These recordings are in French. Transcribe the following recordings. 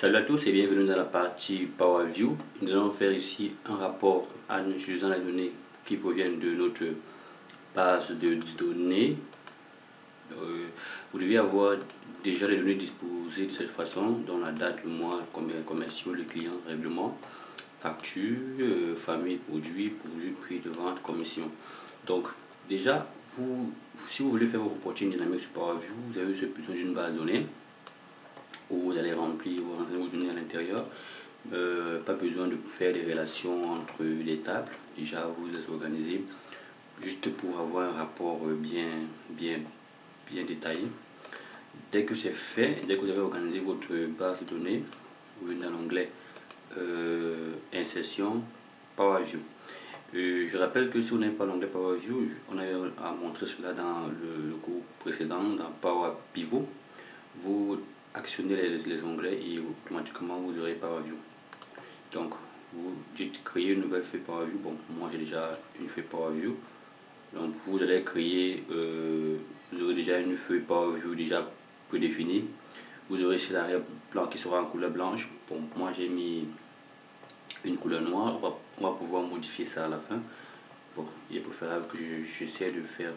Salut à tous et bienvenue dans la partie Power View. Nous allons faire ici un rapport en utilisant les données qui proviennent de notre base de données. Vous devez avoir déjà les données disposées de cette façon, dont la date, le mois, combien commerciaux, le client, règlement, facture, famille, produit, prix de vente, commission. Donc déjà, si vous voulez faire vos reporting dynamique sur Power View, vous avez besoin d'une base de données où vous allez remplir vos données à l'intérieur. Pas besoin de faire des relations entre les tables. Déjà, vous êtes organisé juste pour avoir un rapport bien détaillé. Dès que c'est fait, dès que vous avez organisé votre base de données, vous venez dans l'onglet insertion Power View. Je rappelle que si vous n'avez pas l'onglet Power View, on avait à montrer cela dans le cours précédent, dans Power Pivot. Vous actionnez les onglets et automatiquement vous aurez Power View. Donc vous dites créer une nouvelle feuille Power View. Bon, moi j'ai déjà une feuille Power View. Donc vous allez créer, vous aurez déjà une feuille Power View déjà prédéfinie. Vous aurez ici l'arrière-plan qui sera en couleur blanche. Bon, moi j'ai mis une couleur noire. On va pouvoir modifier ça à la fin. Bon, il est préférable que j'essaie de faire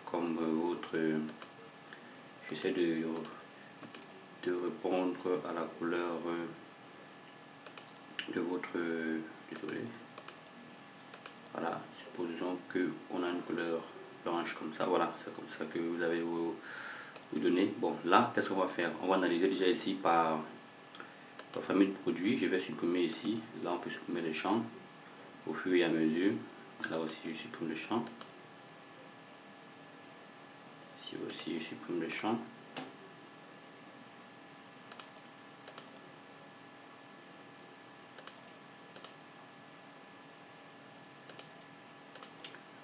comme votre. J'essaie de répondre à la couleur de votre. Désolé. Voilà, supposons que on a une couleur blanche comme ça. Voilà, c'est comme ça que vous avez vos données. Bon, là, qu'est-ce qu'on va faire? On va analyser déjà ici par famille de produits. Je vais supprimer ici. Là, on peut supprimer les champs au fur et à mesure. Là aussi, je supprime le champ. Ici aussi, je supprime le champ.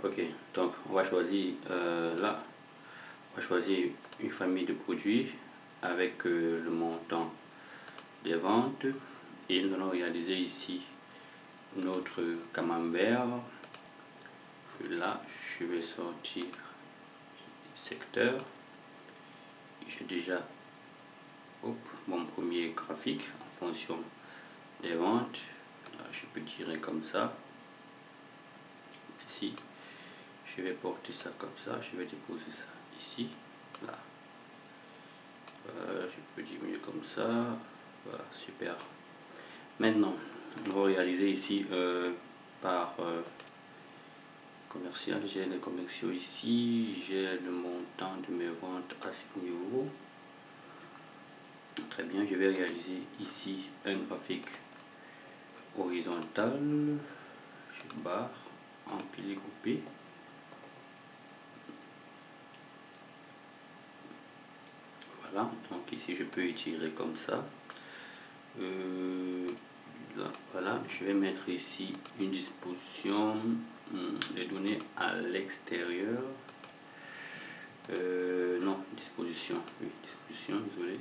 Ok, donc on va choisir là, on va choisir une famille de produits avec le montant des ventes et nous allons réaliser ici notre camembert. Là, je vais sortir secteur. J'ai déjà mon premier graphique en fonction des ventes. Là, je peux tirer comme ça. Ici, je vais porter ça comme ça. Je vais déposer ça ici. Là. Je peux diminuer comme ça. Voilà, super. Maintenant, on va réaliser ici par commercial. J'ai les commerciaux ici. J'ai le montant de mes ventes à ce niveau. Très bien, je vais réaliser ici un graphique horizontal. Je barre, empiler, couper. Voilà, donc ici je peux étirer comme ça. Là, voilà, je vais mettre ici une disposition des données à l'extérieur. Non, disposition, oui, disposition, désolé,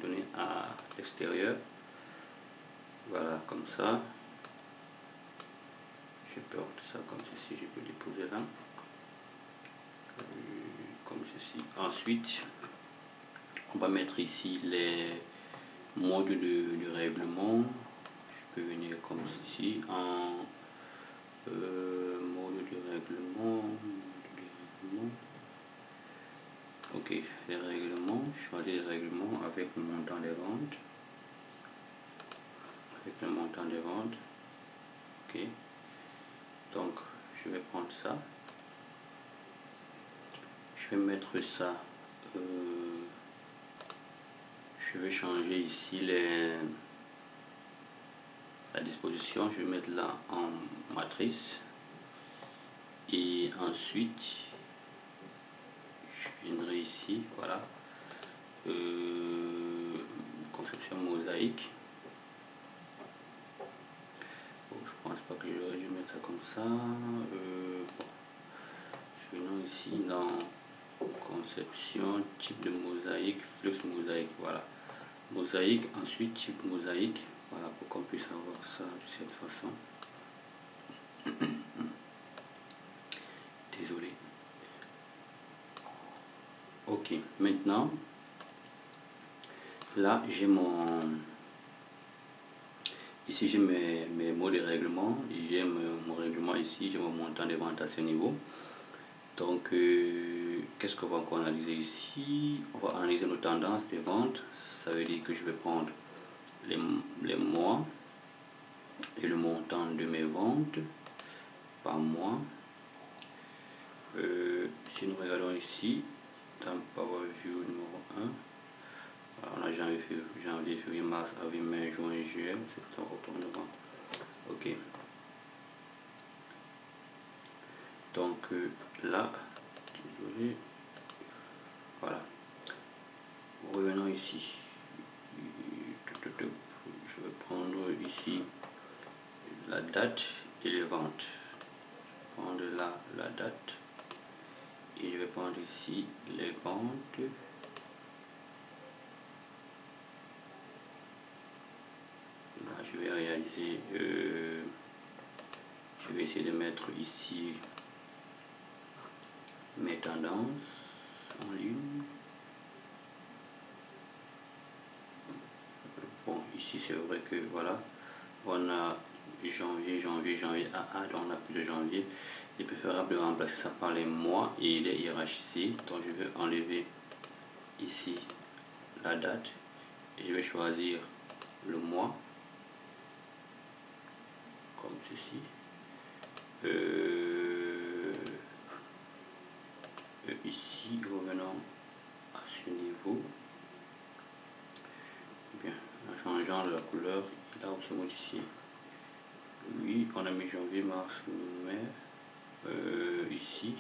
données à l'extérieur. Voilà, comme ça. Je porte ça comme ceci, je peux déposer là. Comme ceci. Ensuite, on va mettre ici les modes de règlement. Je peux venir comme ceci en mode de règlement. Ok, les règlements, choisir les règlements avec le montant des ventes. Avec le montant des ventes. Ok, donc je vais prendre ça. Je vais mettre ça. Je vais changer ici la disposition. Je vais mettre là en matrice. Et ensuite, je viendrai ici, voilà, conception mosaïque. Bon, je pense pas que j'aurais dû mettre ça comme ça. Je viens ici dans conception, type de mosaïque, flux mosaïque, voilà. Mosaïque, ensuite type mosaïque, voilà, pour qu'on puisse avoir ça de cette façon. Désolé. Ok, maintenant, là j'ai mon Ici j'ai mes mots de règlement, j'ai mon règlement ici, j'ai mon montant de vente à ce niveau. Donc qu'est-ce qu'on va encore analyser ici? On va analyser nos tendances de vente. Ça veut dire que je vais prendre les mois et le montant de mes ventes par mois. Si nous regardons ici dans Power View numéro 1, alors on a janvier, février, mars, avril, mai, juin, juillet, septembre, octobre, novembre. Ok. Donc là, désolé. Voilà. Revenons ici. Je vais prendre ici la date et les ventes. Je vais prendre là la date et je vais prendre ici les ventes. Là, je vais réaliser, je vais essayer de mettre ici mes tendances en ligne. Bon, ici c'est vrai que voilà, on a janvier, donc on a plus de janvier. Il est préférable de remplacer ça par les mois et il est hiérarchisé. Donc je vais enlever ici la date et je vais choisir le mois comme ceci. Ici, revenons à ce niveau. Bien, en changeant de la couleur, il a aussi modifié. Oui, on a mis janvier, mars, mai. Ici,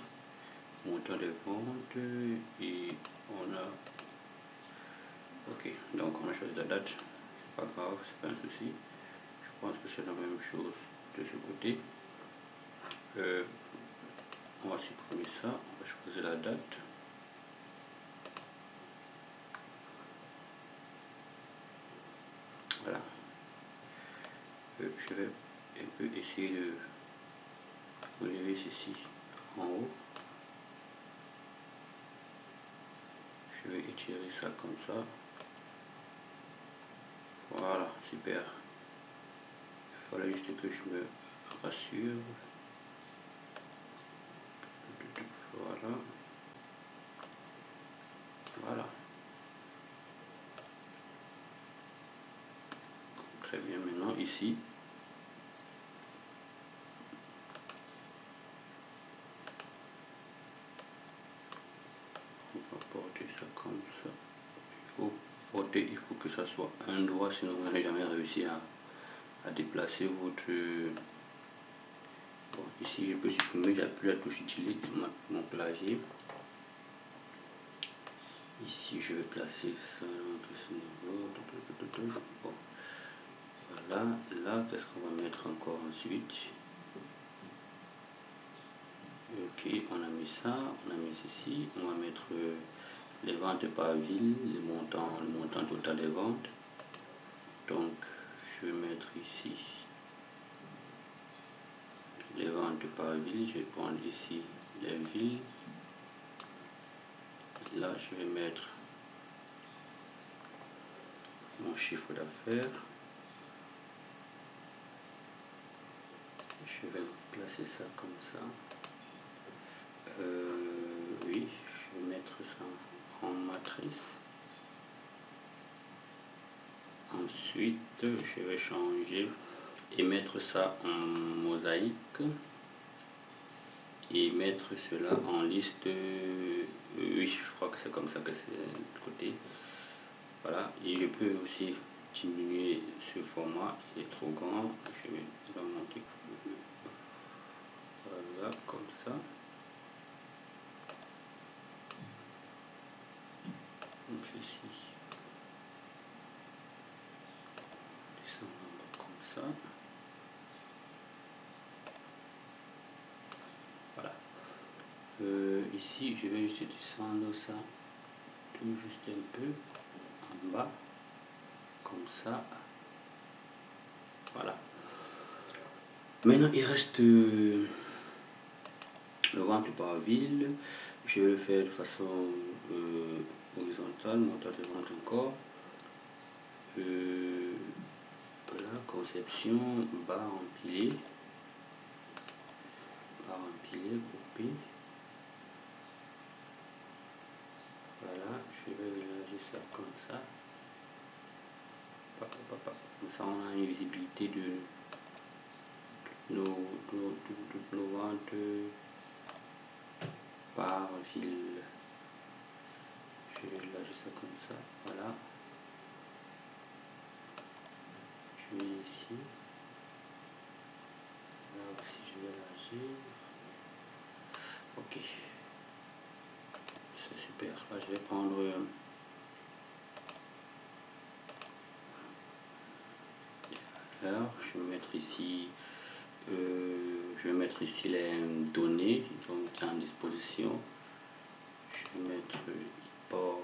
montant des ventes et on a. Ok, donc on a choisi la date. C'est pas grave, c'est pas un souci. Je pense que c'est la même chose de ce côté. On va supprimer ça, on va choisir la date. Voilà. Je vais un peu essayer de relever ceci en haut. Je vais étirer ça comme ça. Voilà, super. Il fallait juste que je me rassure. Voilà. Voilà. Très bien, maintenant ici. On va porter ça comme ça. Il faut que ça soit un doigt, sinon vous n'allez jamais réussir à déplacer votre. Bon, ici je peux supprimer, j'appuie la touche utile mon clavier. Ici je vais placer ça dans ce niveau. Bon. Voilà, là qu'est-ce qu'on va mettre encore ensuite? Ok, on a mis ça, on a mis ceci, on va mettre les ventes par ville, le montant total des ventes. Donc je vais mettre ici les ventes par ville, je vais prendre ici les villes. Là je vais mettre mon chiffre d'affaires. Je vais placer ça comme ça. Oui, je vais mettre ça en matrice. Ensuite, je vais changer et mettre ça en mosaïque et mettre cela en liste. Oui, je crois que c'est comme ça que c'est de côté. Voilà, et je peux aussi diminuer ce format, il est trop grand. Je vais le monter. Voilà, comme ça. Donc ceci. Descendre comme ça. Voilà. Ici, je vais juste descendre ça tout juste un peu en bas, comme ça. Voilà. Maintenant, il reste le vente par ville. Je vais le faire de façon horizontale, montant de vente encore. Voilà, conception, barre empilée, groupée. Voilà, je vais mélanger ça comme ça. Comme ça, on a une visibilité de nos ventes par ville. Je vais mélanger ça comme ça. Voilà. Je vais ici. Là aussi, je vais élargir. Ok. C'est super. Là, je vais prendre alors, je vais mettre ici les données donc en disposition. Je vais mettre port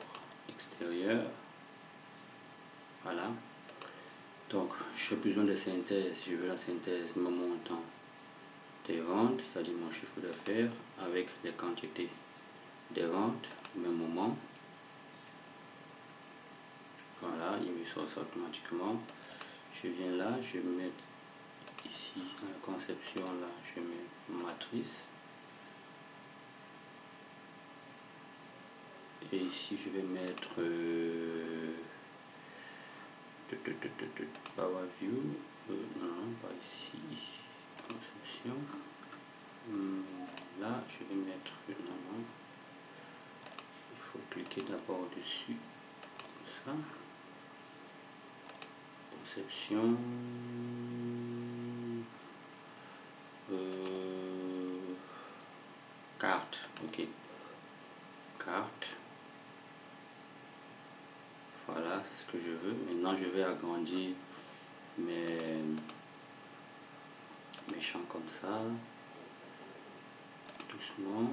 extérieur. Voilà. Donc, j'ai besoin de synthèse. Je veux la synthèse mon montant des ventes, c'est-à-dire mon chiffre d'affaires avec les quantités des ventes au même moment. Voilà, il me sort ça automatiquement. Je viens là, je vais mettre ici dans la conception, là, je mets matrice. Et ici, je vais mettre Power View. Non, pas ici. Conception. Là, je vais mettre non. Il faut cliquer d'abord dessus. Comme ça. Conception. Carte. Ok. Carte. Voilà, c'est ce que je veux. Maintenant, je vais agrandir mes champs comme ça, doucement.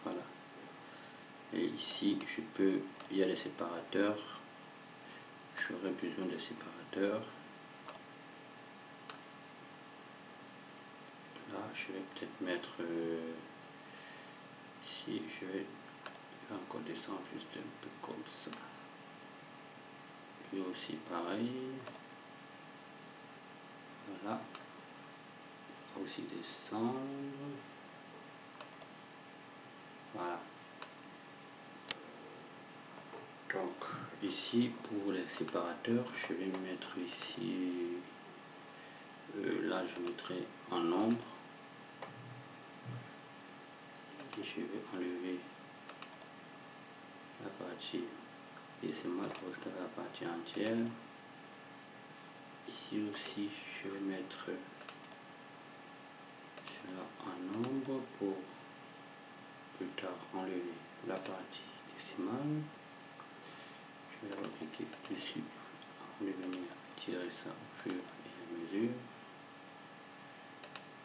Voilà. Et ici, il y a les séparateurs. J'aurais besoin de séparateurs. Là, je vais peut-être mettre ici, je vais encore descendre juste un peu comme ça. Et aussi pareil. Voilà. Aussi descendre. Voilà. Donc ici pour les séparateurs, je vais mettre ici, là je mettrai en nombre et je vais enlever la partie décimale pour rester la partie entière. Ici aussi je vais mettre cela en nombre pour plus tard enlever la partie décimale. Je vais cliquer dessus avant de venir tirer ça au fur et à mesure,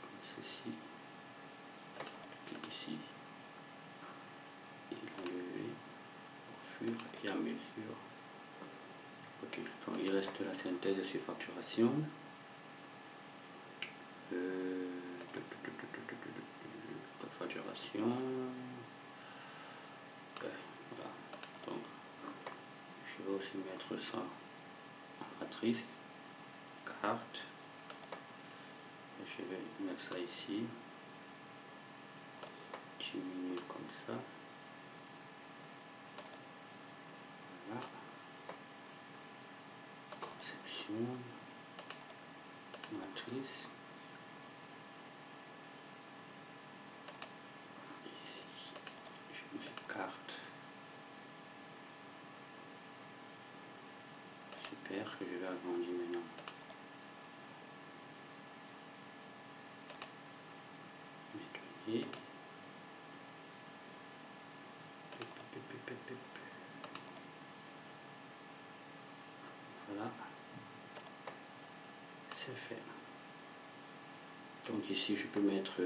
comme ceci. Cliquer ici et l'enlever au fur et à mesure. Ok, donc il reste la synthèse de ces facturations. Facturation. Voilà. Donc, je vais aussi mettre ça en matrice, carte. Et je vais mettre ça ici. Diminuer comme ça. Voilà. Conception. Matrice. Ici, je mets carte. Super, je vais agrandir maintenant. Mes données. Voilà, c'est fait. Donc ici je peux mettre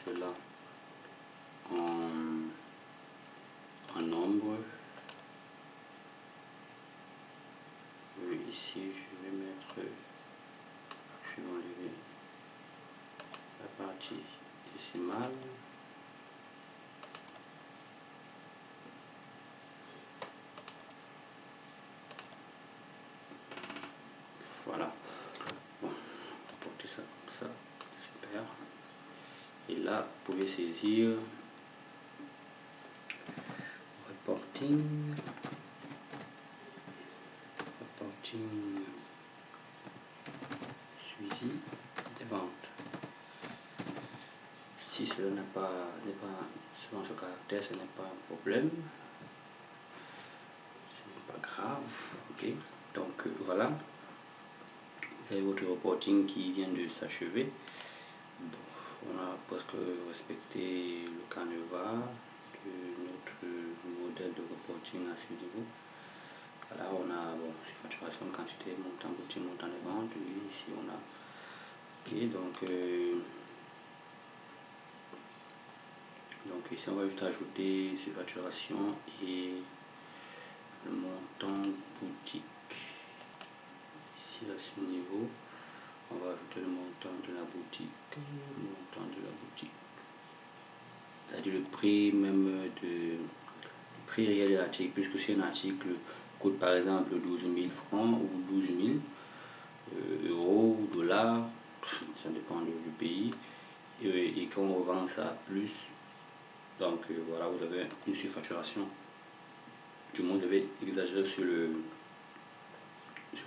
cela en nombre. Ici je vais mettre, je vais enlever la partie décimale. là, vous pouvez saisir reporting, suivi des ventes. Si cela n'est pas selon ce caractère, ce n'est pas un problème, ce n'est pas grave. Ok, donc voilà, vous avez votre reporting qui vient de s'achever. Bon, on a presque respecté le canevas de notre modèle de reporting à ce niveau. Voilà, on a surfacturation de quantité, montant boutique, montant de vente. Oui, ici on a. Ok, donc ici on va juste ajouter surfacturation et le montant boutique. Ici à ce niveau, on va ajouter le montant de la boutique, c'est-à-dire le prix même le prix réel de l'article, puisque si un article coûte par exemple 12 000 francs ou 12 000 euros ou dollars, ça dépend du pays, et quand on vend ça à plus, donc voilà, vous avez une surfacturation. Du moins vous avez exagéré sur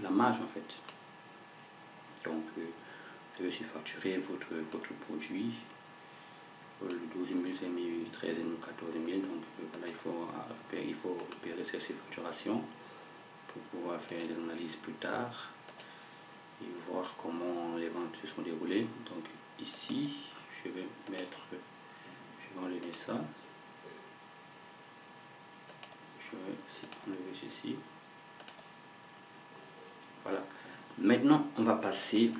la marge en fait. Donc vous devez surfacturer votre produit. Le 12 000 c'est mis 13 000, 14 000, donc voilà, il faut repérer ces surfacturations pour pouvoir faire des analyses plus tard et voir comment les ventes se sont déroulées. Donc ici je vais enlever ça, je vais enlever ceci. Voilà, maintenant on va passer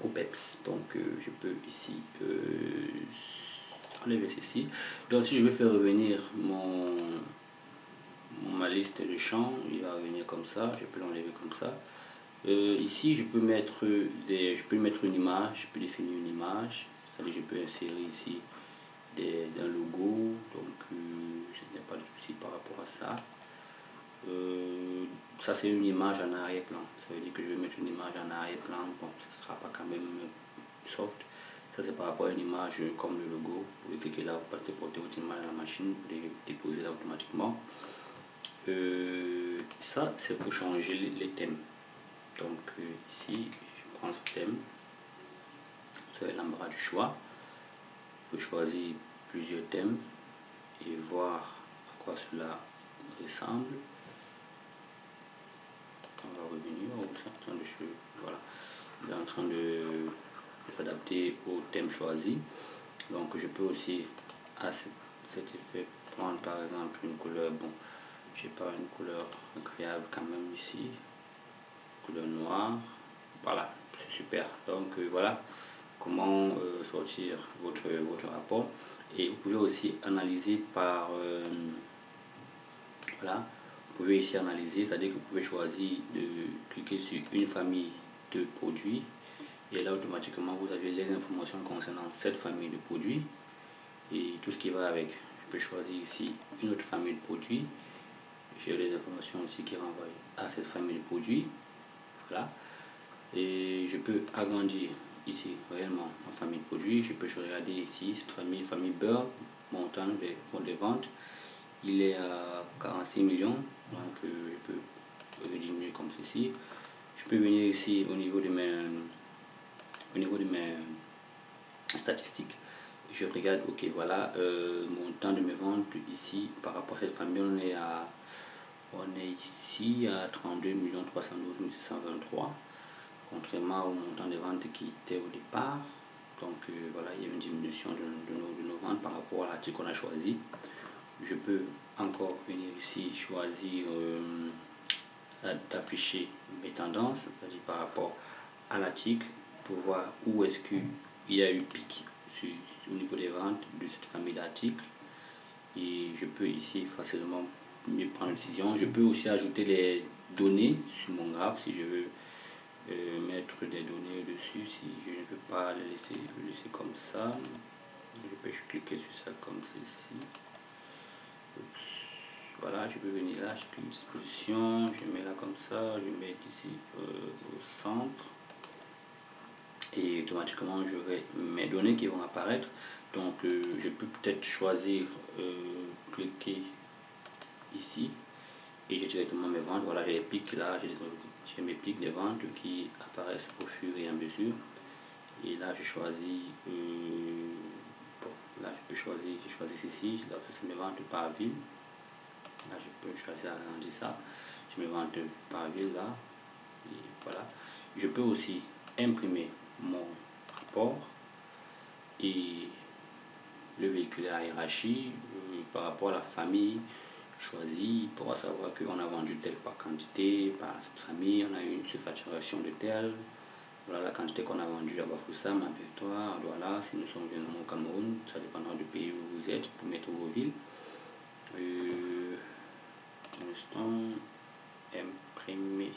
au PEPS. Donc je peux ici enlever ceci. Donc si je vais faire revenir ma liste de champs, il va revenir comme ça. Je peux l'enlever comme ça. Ici je peux mettre une image, je peux définir une image, c'est-à-dire je peux insérer ici un logo, donc je n'ai pas de souci par rapport à ça. Ça c'est une image en arrière-plan, ça veut dire que je vais mettre une image en arrière-plan. Bon, ce sera pas quand même soft, ça c'est par rapport à une image comme le logo. Vous pouvez cliquer là, vous pouvez porter votre image à la machine, vous pouvez déposer là automatiquement. Ça c'est pour changer les thèmes. Donc ici je prends ce thème, vous avez l'embarras du choix, vous pouvez choisir plusieurs thèmes et voir à quoi cela ressemble. On va revenir, voilà, il est en train de s'adapter au thème choisi. Donc je peux aussi à cet effet prendre par exemple une couleur, bon je sais pas, une couleur agréable quand même ici, couleur noire. Voilà, c'est super. Donc voilà comment sortir votre rapport. Et vous pouvez aussi analyser par voilà, vous pouvez ici analyser, c'est-à-dire que vous pouvez choisir de cliquer sur une famille de produits et là automatiquement vous avez les informations concernant cette famille de produits et tout ce qui va avec. Je peux choisir ici une autre famille de produits, j'ai les informations aussi qui renvoient à cette famille de produits. Voilà, et je peux agrandir ici réellement ma famille de produits. Je peux regarder ici cette famille beurre, montant des ventes, il est à 46 millions, donc je peux le diminuer comme ceci. Je peux venir ici au niveau de mes statistiques, je regarde, ok voilà, montant de mes ventes ici par rapport à cette famille, on est ici à 32 312 623, contrairement au montant de ventes qui était au départ. Donc voilà, il y a une diminution de nos ventes par rapport à l'article qu'on a choisi. Je peux encore venir ici choisir d'afficher mes tendances, c'est-à-dire par rapport à l'article, pour voir où est-ce qu'il y a eu pic au niveau des ventes de cette famille d'articles. Et je peux ici facilement mieux prendre une décision. Je peux aussi ajouter les données sur mon graphe si je veux mettre des données dessus. Si je ne veux pas le laisser comme ça, je peux cliquer sur ça comme ceci. Voilà, je peux venir là, je clique disposition, je mets là comme ça, je mets ici au centre et automatiquement j'aurai mes données qui vont apparaître. Donc je peux peut-être choisir, cliquer ici et j'ai directement mes ventes. Voilà, j'ai les pics là, j'ai mes pics des ventes qui apparaissent au fur et à mesure. Et là je choisis, bon, là je peux choisir, j'ai choisi ceci, là c'est mes ventes par ville. Là je peux choisir agrandir ça, je mes ventes par ville là, et voilà. Je peux aussi imprimer mon rapport et le véhiculer à hiérarchie par rapport à la famille choisie, pour savoir qu'on a vendu tel par quantité, par famille, on a eu une surfacturation de tel. Voilà la quantité qu'on a vendue à Bafoussam, à Bétoir, voilà, si nous sommes venus au Cameroun, ça dépendra du pays où vous êtes pour mettre vos villes. L'instant imprimer,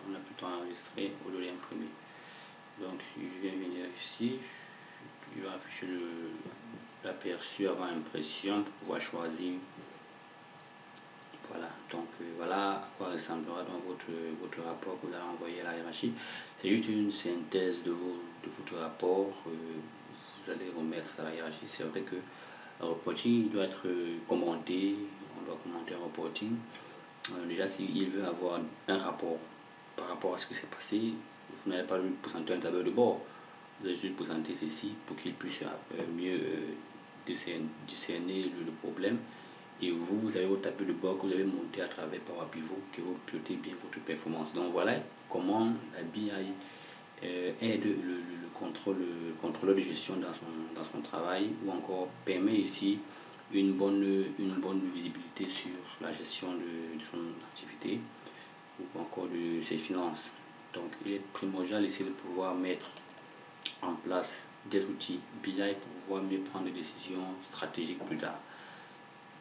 on a plutôt enregistré au lieu d'imprimer. Donc si je viens venir ici, je vais afficher l'aperçu avant impression pour pouvoir choisir. Voilà, donc voilà à quoi ressemblera donc votre rapport que vous allez envoyer à la hiérarchie. C'est juste une synthèse de votre rapport. Vous allez remettre à la hiérarchie. C'est vrai que le reporting doit être commenté, on doit commenter un reporting. Déjà, s'il veut avoir un rapport par rapport à ce qui s'est passé, vous n'allez pas lui présenter un tableau de bord. Vous allez juste présenter ceci pour qu'il puisse mieux discerner le problème. Et vous avez votre tableau de bord que vous avez monté à travers Power Pivot, que vous pilotez bien votre performance. Donc voilà comment la BI aide le contrôleur de gestion dans son travail, ou encore permet ici une bonne visibilité sur la gestion de son activité ou encore de ses finances. Donc il est primordial ici de pouvoir mettre en place des outils BI pour pouvoir mieux prendre des décisions stratégiques plus tard.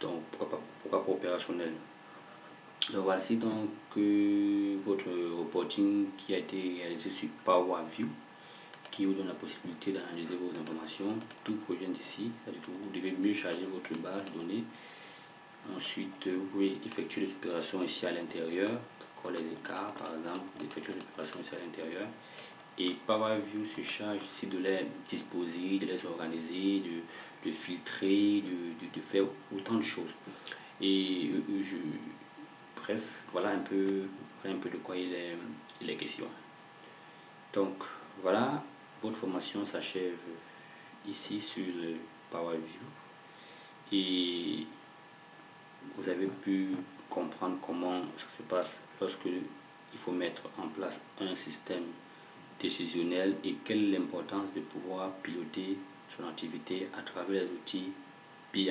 Donc pourquoi pas opérationnel. Donc voici donc votre reporting qui a été réalisé sur Power View, qui vous donne la possibilité d'analyser vos informations. Tout provient d'ici, c'est-à-dire que vous devez mieux charger votre base de données. Ensuite, vous pouvez effectuer des opérations ici à l'intérieur, comme les écarts par exemple, effectuer des opérations ici à l'intérieur. Et Power View se charge ici de les disposer, de les organiser, de filtrer, de faire autant de choses. Et bref, voilà un peu de quoi il est question. Donc voilà, votre formation s'achève ici sur le Power View et vous avez pu comprendre comment ça se passe lorsque il faut mettre en place un système décisionnel et quelle est l'importance de pouvoir piloter son activité à travers les outils BI.